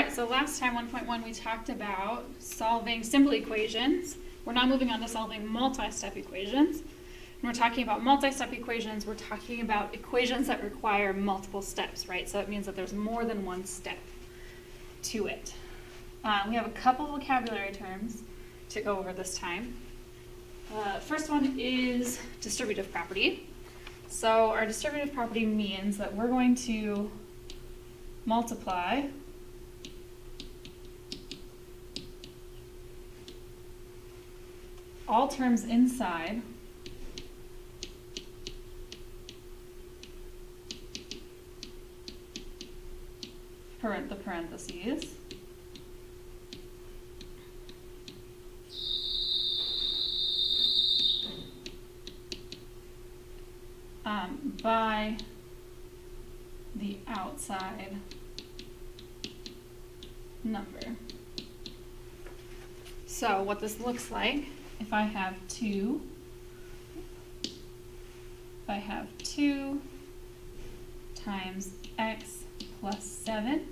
right, so last time, 1.1, we talked about solving simple equations. We're now moving on to solving multi-step equations. When we're talking about multi-step equations, we're talking about equations that require multiple steps, right? So it means that there's more than one step to it. We have a couple vocabulary terms to go over this time. First one is distributive property. So our distributive property means that we're going to multiply all terms inside the parentheses by the outside number. So what this looks like, if I have 2 times x plus 7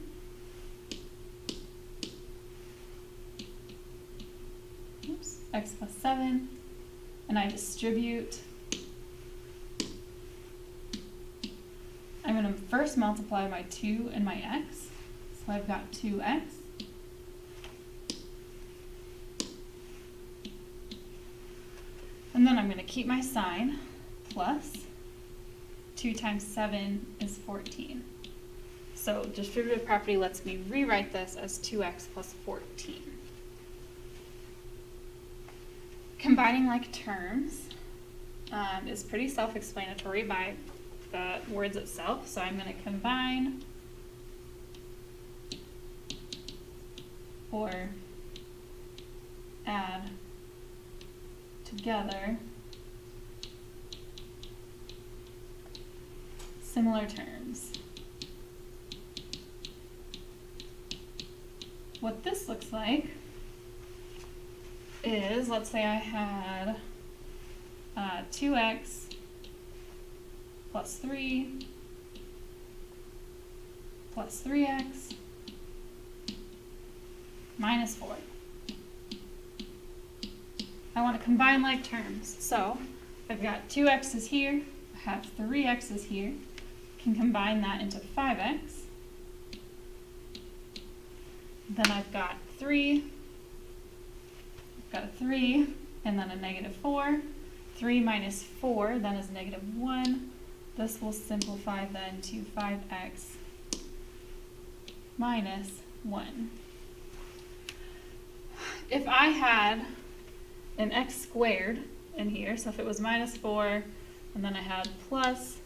x plus 7, and I distribute, I'm going to first multiply my 2 and my x, so I've got 2x, and then I'm going to keep my sign, plus 2 times 7 is 14. So distributive property lets me rewrite this as 2x plus 14. Combining like terms is pretty self-explanatory by the words itself. So I'm going to combine or add together similar terms. What this looks like is, let's say I had 2x plus 3 plus 3x minus 4. I want to combine like terms. So I've got 2x's here, I have 3x's here, can combine that into 5x. Then I've got 3, I've got a 3, and then a negative 4. 3 minus 4 then is negative 1. This will simplify then to 5x minus 1. If I had an x squared in here, so if it was minus 4, and then I had plus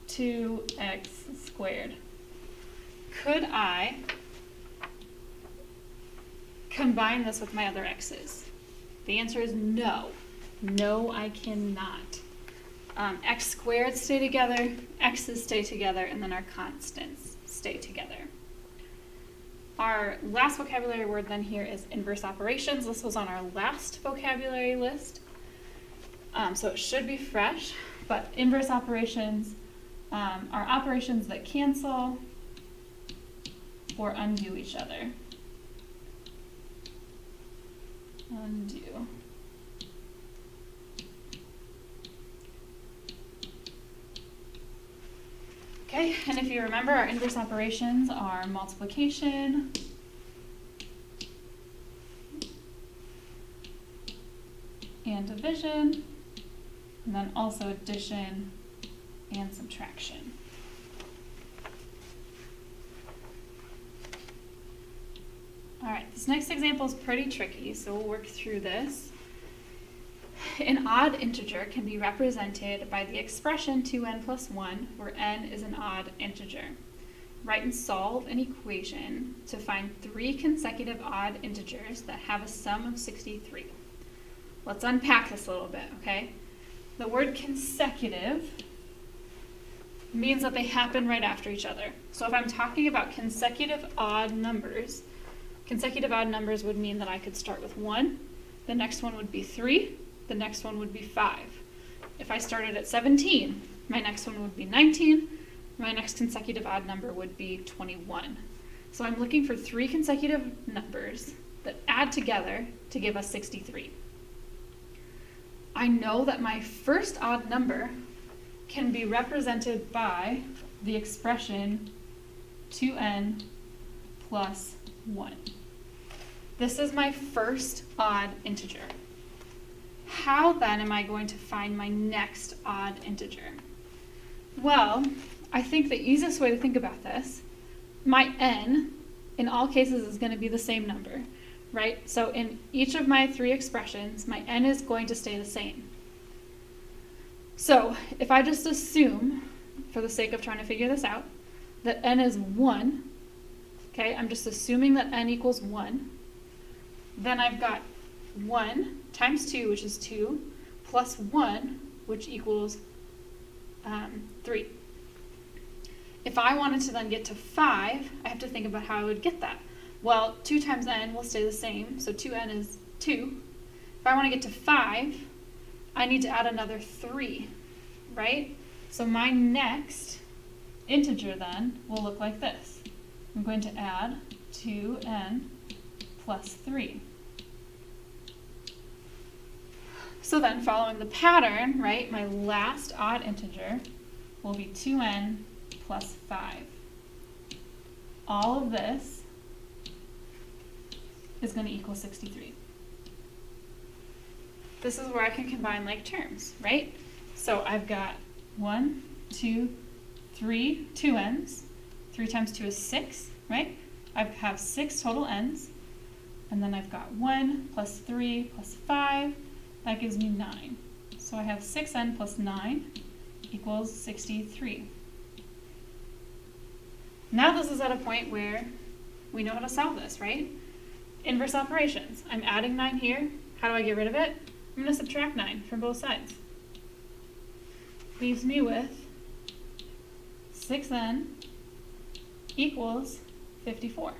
2x squared, could I combine this with my other x's? The answer is no. No, I cannot. X squared stay together, x's stay together, and then our constants stay together. Our last vocabulary word then here is inverse operations. This was on our last vocabulary list, so it should be fresh, but inverse operations are operations that cancel or undo each other. Undo. Okay, and if you remember, our inverse operations are multiplication, and division, and then also addition and subtraction. All right, this next example is pretty tricky, so we'll work through this. An odd integer can be represented by the expression 2n plus 1, where n is an odd integer. Write and solve an equation to find 3 consecutive odd integers that have a sum of 63. Let's unpack this a little bit, okay? The word consecutive means that they happen right after each other. So if I'm talking about consecutive odd numbers would mean that I could start with 1, the next one would be 3, the next one would be 5. If I started at 17, my next one would be 19, my next consecutive odd number would be 21. So I'm looking for 3 consecutive numbers that add together to give us 63. I know that my first odd number can be represented by the expression 2n plus 1. This is my first odd integer. How then am I going to find my next odd integer? Well, I think the easiest way to think about this, my n in all cases is going to be the same number, right? So in each of my 3 expressions, my n is going to stay the same. So if I just assume, for the sake of trying to figure this out, that n is 1, okay, I'm just assuming that n equals 1, then I've got 1 times 2, which is 2, plus 1, which equals 3. If I wanted to then get to 5, I have to think about how I would get that. Well, 2 times n will stay the same, so 2n is 2. If I want to get to 5, I need to add another 3, right? So my next integer then will look like this. I'm going to add 2n plus 3. So then following the pattern, right, my last odd integer will be 2n plus 5. All of this is going to equal 63. This is where I can combine like terms, right? So I've got 1, 2, 3, 2 n's. 3 times 2 is 6, right? I have 6 total n's. And then I've got 1 plus 3 plus 5. That gives me 9. So I have 6n plus 9 equals 63. Now this is at a point where we know how to solve this, right? Inverse operations. I'm adding 9 here. How do I get rid of it? I'm going to subtract 9 from both sides. Leaves me with 6n equals 54.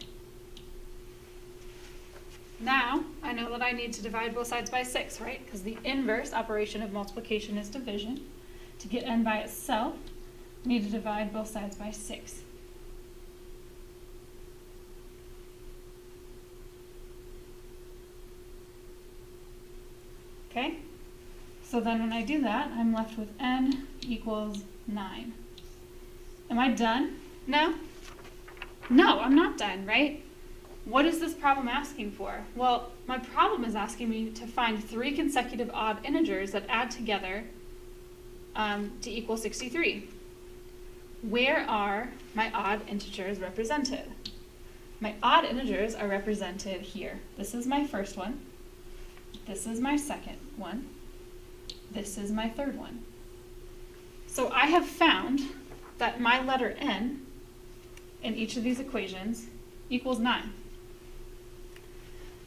Now, I know that I need to divide both sides by 6, right? Because the inverse operation of multiplication is division. To get n by itself, I need to divide both sides by 6. Okay? So then when I do that, I'm left with n equals 9. Am I done now? No, I'm not done, right? What is this problem asking for? Well, my problem is asking me to find 3 consecutive odd integers that add together to equal 63. Where are my odd integers represented? My odd integers are represented here. This is my first one. This is my second one. This is my third one. So I have found that my letter n in each of these equations equals 9.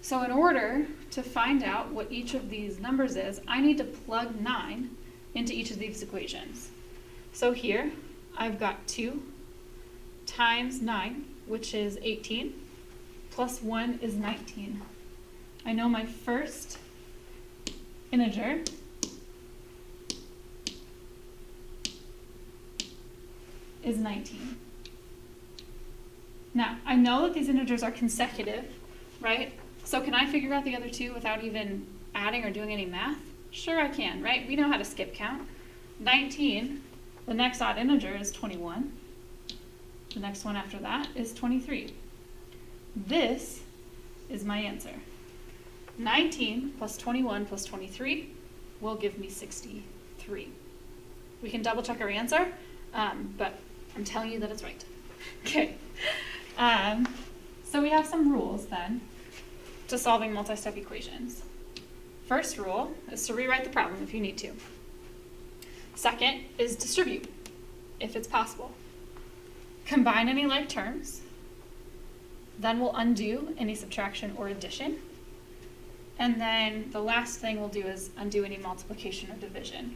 So in order to find out what each of these numbers is, I need to plug 9 into each of these equations. So here, I've got 2 times 9, which is 18, plus 1 is 19. I know my first integer is 19. Now, I know that these integers are consecutive, right? So can I figure out the other 2 without even adding or doing any math? Sure I can, right? We know how to skip count. 19, the next odd integer is 21. The next one after that is 23. This is my answer. 19 plus 21 plus 23 will give me 63. We can double check our answer, but I'm telling you that it's right. Okay. So we have some rules then to solving multi-step equations. First rule is to rewrite the problem if you need to. Second is distribute, if it's possible. Combine any like terms. Then we'll undo any subtraction or addition. And then the last thing we'll do is undo any multiplication or division.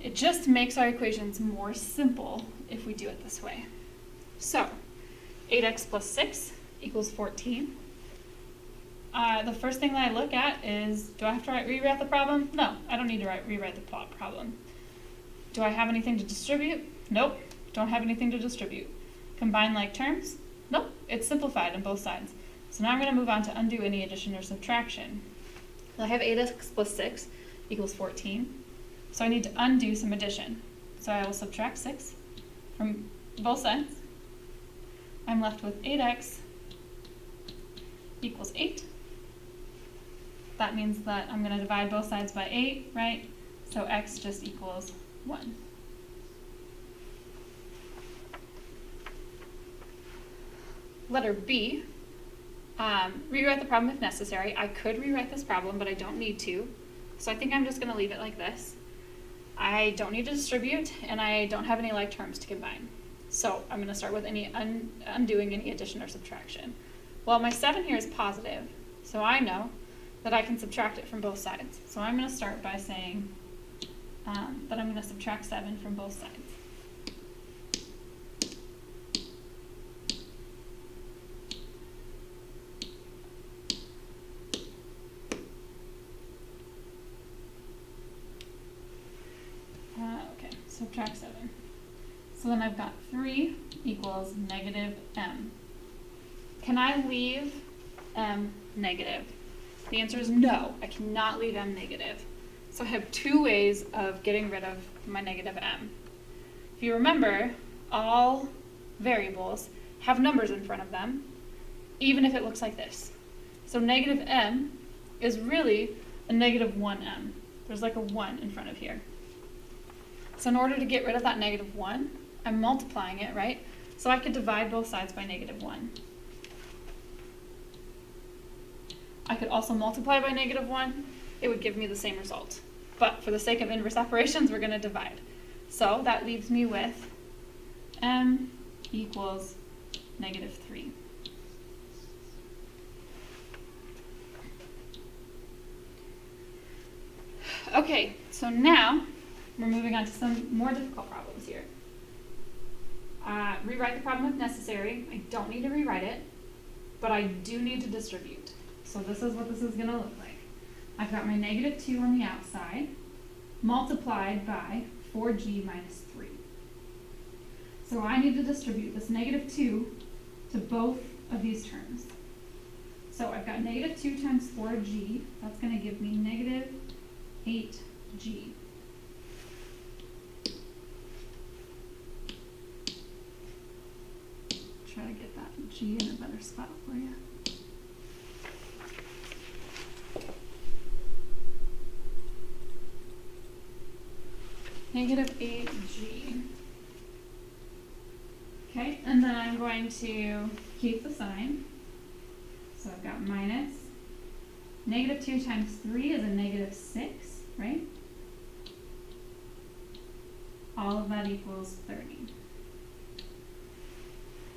It just makes our equations more simple if we do it this way. So, 8x plus 6 equals 14. The first thing that I look at is, do I have to rewrite the problem? No, I don't need to rewrite the problem. Do I have anything to distribute? Nope, don't have anything to distribute. Combine like terms? Nope, it's simplified on both sides. So now I'm going to move on to undo any addition or subtraction. I have 8x plus 6 equals 14. So I need to undo some addition. So I will subtract 6 from both sides. I'm left with 8x equals 8. That means that I'm going to divide both sides by 8, right? So x just equals 1. Letter B, rewrite the problem if necessary. I could rewrite this problem, but I don't need to. So I think I'm just going to leave it like this. I don't need to distribute, and I don't have any like terms to combine. So I'm going to start with any undoing any addition or subtraction. Well, my 7 here is positive, so I know that I can subtract it from both sides. So I'm going to start by saying that I'm going to subtract 7 from both sides. Okay, subtract 7. So then I've got 3 equals negative m. Can I leave m negative? The answer is no, I cannot leave m negative. So I have 2 ways of getting rid of my negative m. If you remember, all variables have numbers in front of them, even if it looks like this. So negative m is really a negative 1m. There's like a 1 in front of here. So in order to get rid of that negative 1, I'm multiplying it, right? So I could divide both sides by negative 1. I could also multiply by negative 1. It would give me the same result. But for the sake of inverse operations, we're going to divide. So that leaves me with m equals negative 3. Okay, so now we're moving on to some more difficult problems here. Rewrite the problem if necessary. I don't need to rewrite it, but I do need to distribute. So this is what this is going to look like. I've got my negative 2 on the outside, multiplied by 4g minus 3. So I need to distribute this negative 2 to both of these terms. So I've got negative 2 times 4g. That's going to give me negative 8g. Try to get that g in a better spot for you. Negative 8g. Okay, and then I'm going to keep the sign. So I've got minus. Negative 2 times 3 is a negative 6, right? All of that equals 30.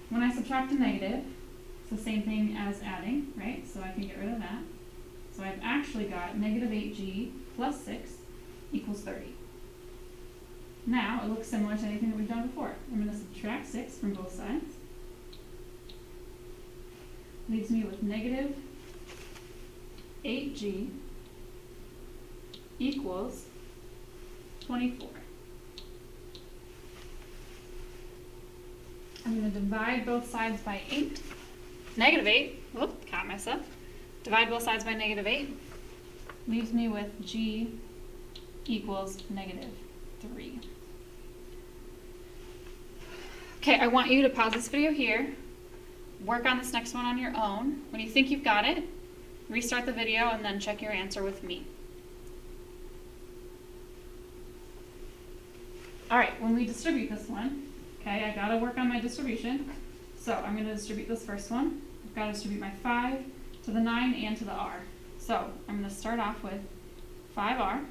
When I subtract a negative, it's the same thing as adding, right? So I can get rid of that. So I've actually got negative 8g plus 6 equals 30. Now, it looks similar to anything that we've done before. I'm going to subtract 6 from both sides. Leaves me with negative 8g equals 24. I'm going to divide both sides by 8. Negative 8. Whoop, caught myself. Divide both sides by negative 8. Leaves me with g equals negative 3. Okay, I want you to pause this video here, work on this next one on your own. When you think you've got it, restart the video and then check your answer with me. All right, when we distribute this one, okay, I gotta work on my distribution. So I'm gonna distribute this first one. I've gotta distribute my 5 to the 9 and to the r. So I'm gonna start off with 5r.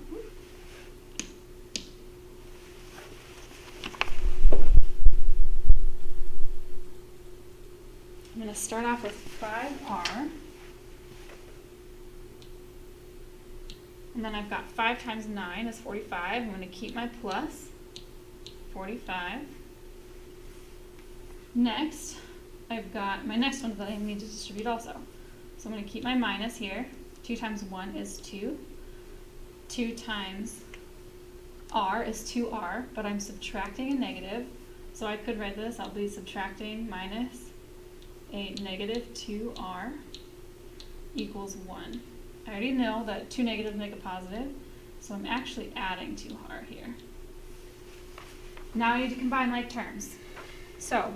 I'm going to start off with 5r, and then I've got 5 times 9 is 45. I'm going to keep my plus, 45. Next, I've got my next one that I need to distribute also. So I'm going to keep my minus here. 2 times 1 is 2. 2 times r is 2r, but I'm subtracting a negative. So I could write this, I'll be subtracting minus a negative 2r equals 1. I already know that 2 negatives make a positive, so I'm actually adding 2r here. Now I need to combine like terms. So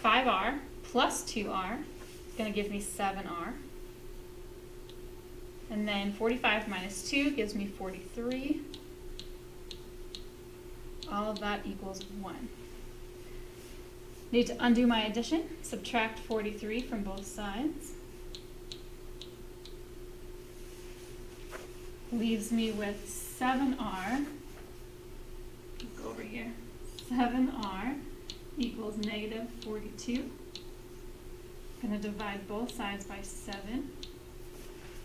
5r plus 2r is going to give me 7r. And then 45 minus 2 gives me 43. All of that equals 1. Need to undo my addition. Subtract 43 from both sides. Leaves me with 7r. Go over here. 7r equals negative 42. I'm going to divide both sides by 7.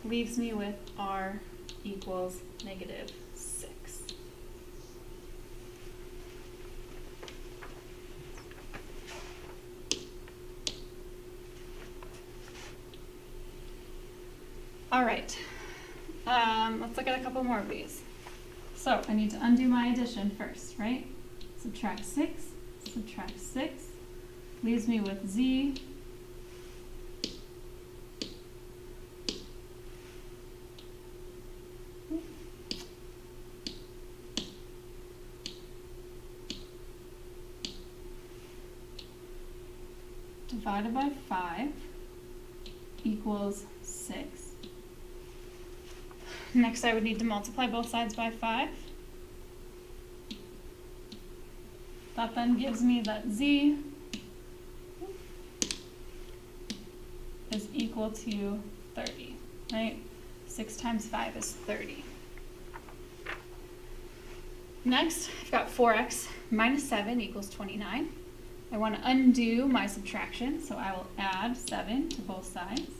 Leaves me with r equals negative 6. All right, let's look at a couple more of these. So I need to undo my addition first, right? Subtract 6, subtract 6, leaves me with z divided by 5 equals 6. Next, I would need to multiply both sides by 5. That then gives me that z is equal to 30, right? 6 times 5 is 30. Next, I've got 4x minus 7 equals 29. I want to undo my subtraction, so I will add 7 to both sides.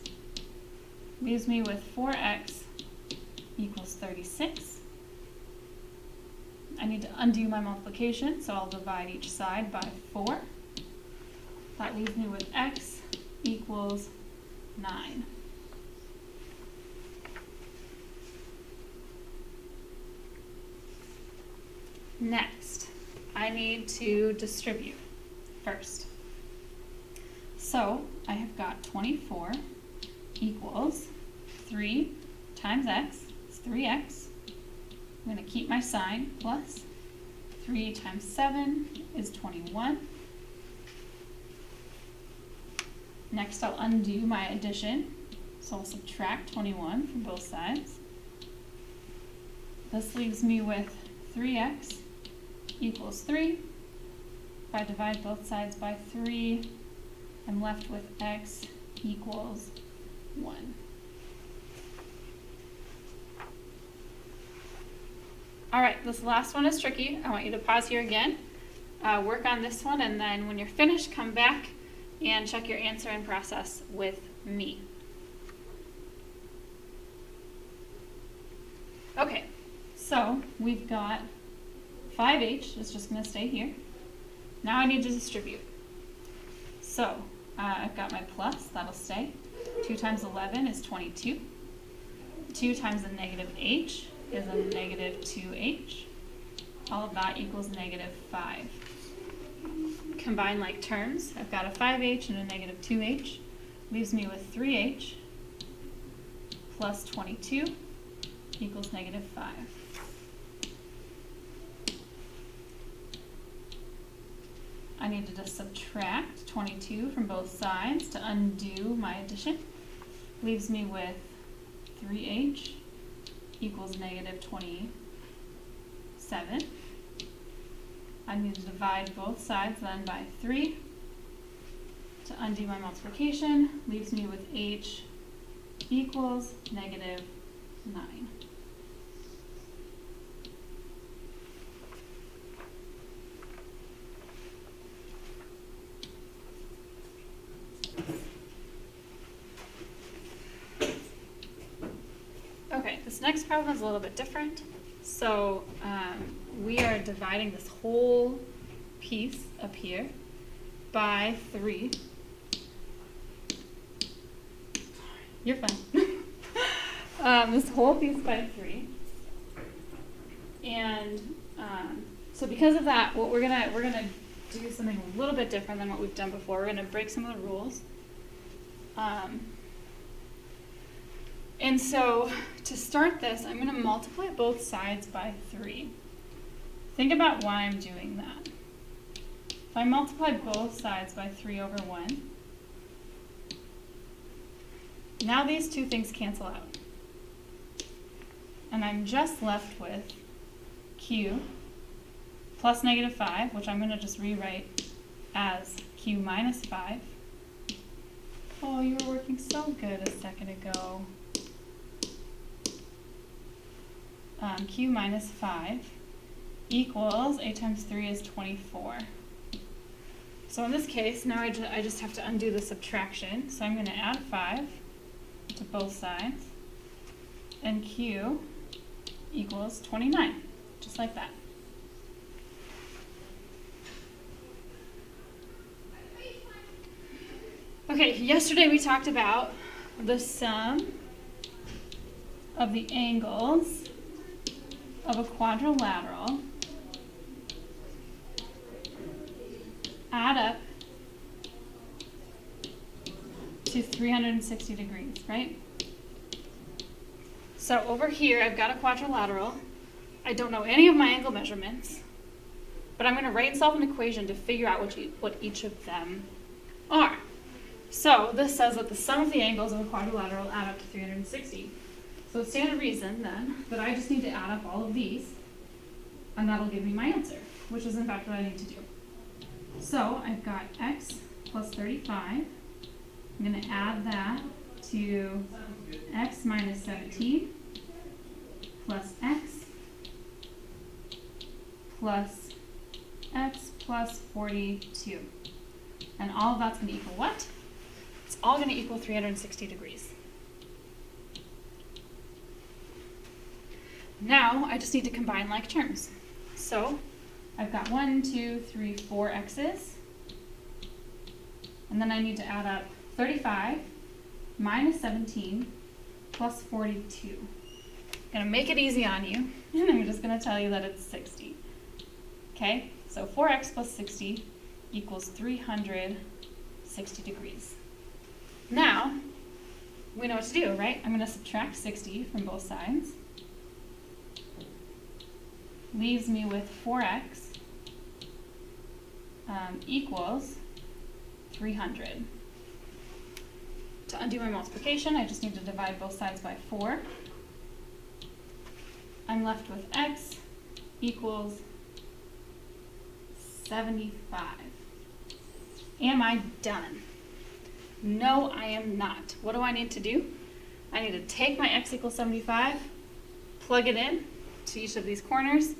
Leaves me with 4x equals 36. I need to undo my multiplication, so I'll divide each side by 4. That leaves me with x equals 9. Next, I need to distribute first. So I have got 24 equals 3 times x, it's 3x. I'm going to keep my sign, plus 3 times 7 is 21. Next I'll undo my addition, so I'll subtract 21 from both sides. This leaves me with 3x equals 3. If I divide both sides by 3, I'm left with x equals 1. All right, this last one is tricky. I want you to pause here again, work on this one, and then when you're finished, come back and check your answer and process with me. Okay, so we've got 5h, it's just going to stay here. Now I need to distribute. So I've got my plus, that'll stay. 2 times 11 is 22. 2 times a negative h is a negative 2h. All of that equals negative 5. Combine like terms. I've got a 5h and a negative 2h. Leaves me with 3h plus 22 equals negative 5. I needed to subtract 22 from both sides to undo my addition. Leaves me with 3h equals negative 27. I need to divide both sides then by 3 to undo my multiplication. Leaves me with h equals negative 9. Okay, this next problem is a little bit different. So we are dividing this whole piece up here by 3. You're fine. This whole piece by 3. And so because of that, what we're gonna do something a little bit different than what we've done before. We're gonna break some of the rules. And so to start this, I'm going to multiply both sides by 3. Think about why I'm doing that. If I multiply both sides by 3 over 1, now these two things cancel out. And I'm just left with q plus -5, which I'm going to just rewrite as q minus 5. Oh, you were working so good a second ago. Q minus 5 equals 8 times 3 is 24. So in this case, now I just have to undo the subtraction. So I'm going to add 5 to both sides, and Q equals 29, just like that. Okay, yesterday we talked about the sum of the angles of a quadrilateral add up to 360 degrees, right? So over here I've got a quadrilateral. I don't know any of my angle measurements, but I'm going to write and solve an equation to figure out what each of them are. So this says that the sum of the angles of a quadrilateral add up to 360. So it stands to reason then that I just need to add up all of these, and that'll give me my answer, which is in fact what I need to do. So I've got x plus 35. I'm going to add that to x minus 17 plus x plus x plus 42. And all of that's going to equal what? It's all going to equal 360 degrees. Now I just need to combine like terms. So I've got 1, 2, 3, 4 x's. And then I need to add up 35 minus 17 plus 42. I'm going to make it easy on you, and I'm just going to tell you that it's 60. Okay, so 4x plus 60 equals 360 degrees. Now, we know what to do, right? I'm going to subtract 60 from both sides. Leaves me with 4x equals 300. To undo my multiplication, I just need to divide both sides by 4. I'm left with x equals 75. Am I done? No, I am not. What do I need to do? I need to take my x equals 75, plug it in to each of these corners,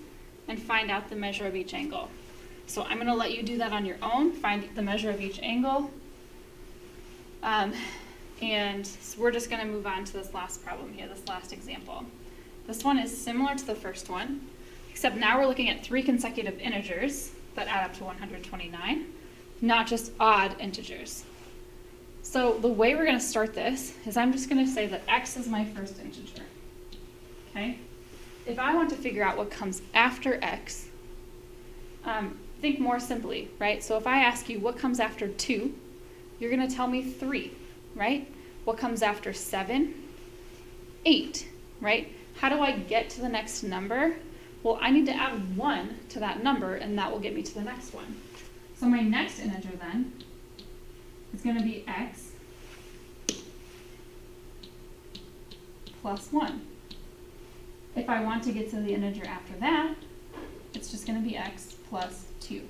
and find out the measure of each angle. So I'm going to let you do that on your own, find the measure of each angle. And so we're just going to move on to this last problem here, this last example. This one is similar to the first one, except now we're looking at 3 consecutive integers that add up to 129, not just odd integers. So the way we're going to start this is I'm just going to say that x is my first integer. Okay? If I want to figure out what comes after x, think more simply, right? So if I ask you what comes after 2, you're going to tell me 3, right? What comes after 7? 8, right? How do I get to the next number? Well, I need to add 1 to that number, and that will get me to the next one. So my next integer then is going to be x plus 1. If I want to get to the integer after that, it's just going to be x plus 2.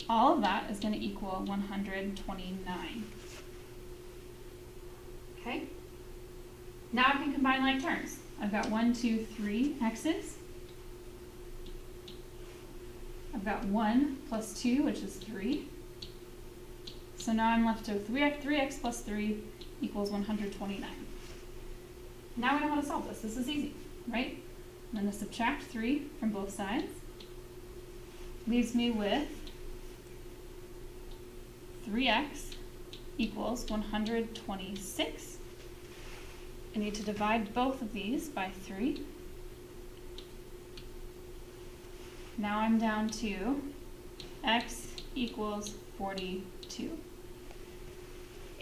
All of that is going to equal 129. Okay? Now I can combine like terms. I've got 1, 2, 3 x's. I've got 1 plus 2, which is 3. So now I'm left with 3x plus 3 equals 129. Now we know how to solve this. This is easy, right? I'm going to subtract 3 from both sides. Leaves me with 3x equals 126. I need to divide both of these by 3. Now I'm down to x equals 42.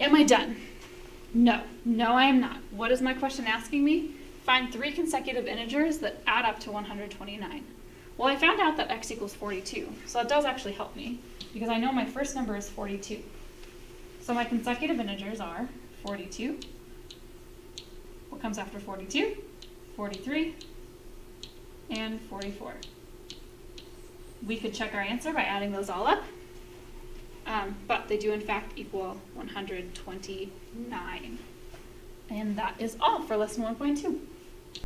Am I done? No, I am not. What is my question asking me? Find 3 consecutive integers that add up to 129. Well, I found out that x equals 42, so that does actually help me, because I know my first number is 42. So my consecutive integers are 42. What comes after 42? 43 and 44. We could check our answer by adding those all up, but they do in fact equal 129. And that is all for lesson 1.2.